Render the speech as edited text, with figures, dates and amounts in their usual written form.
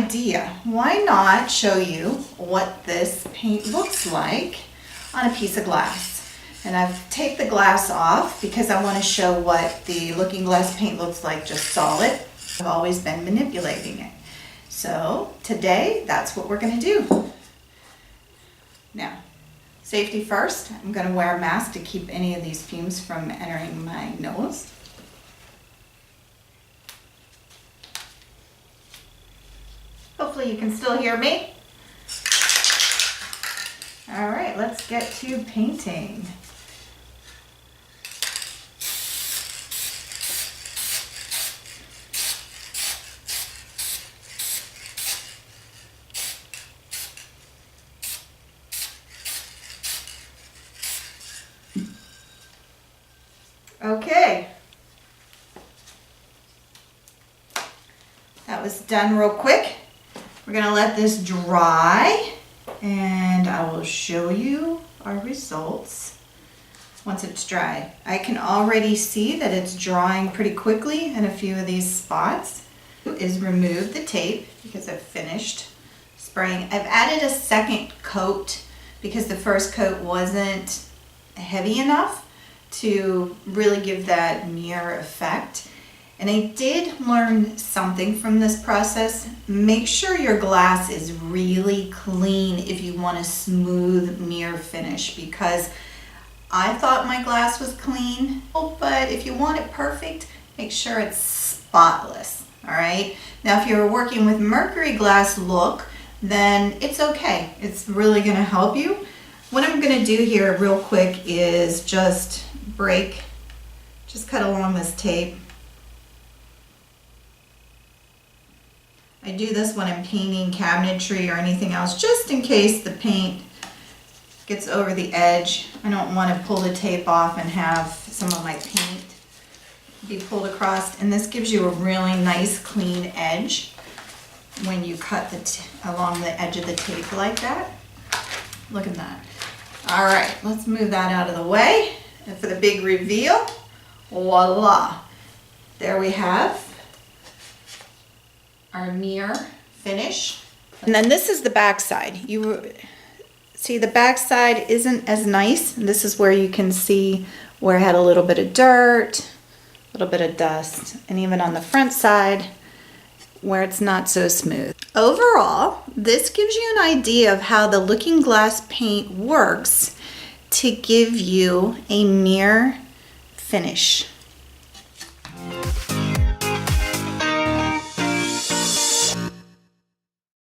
idea. Why not show you what this paint looks like on a piece of glass? And I've taped the glass off because I want to show what the looking glass paint looks like just solid. I've always been manipulating it. So today, that's what we're going to do. Now, safety first. I'm going to wear a mask to keep any of these fumes from entering my nose. Hopefully you can still hear me. All right, let's get to painting. Okay. That was done real quick. We're going to let this dry and I will show you our results once it's dry. I can already see that it's drying pretty quickly in a few of these spots. Is remove the tape because I've finished spraying. I've added a second coat because the first coat wasn't heavy enough to really give that mirror effect. And I did learn something from this process. Make sure your glass is really clean if you want a smooth mirror finish, because I thought my glass was clean, but if you want it perfect, make sure it's spotless, all right? Now, if you're working with mercury glass look, then it's okay. It's really gonna help you. What I'm gonna do here real quick is just cut along this tape. I do this when I'm painting cabinetry or anything else, just in case the paint gets over the edge. I don't want to pull the tape off and have some of my paint be pulled across. And this gives you a really nice clean edge when you cut along the edge of the tape like that. Look at that. All right, let's move that out of the way. And for the big reveal, voila. There we have our mirror finish. And then this is the back side. You see the back side isn't as nice. This is where you can see where it had a little bit of dirt, a little bit of dust, and even on the front side where it's not so smooth. Overall, this gives you an idea of how the looking glass paint works to give you a mirror finish.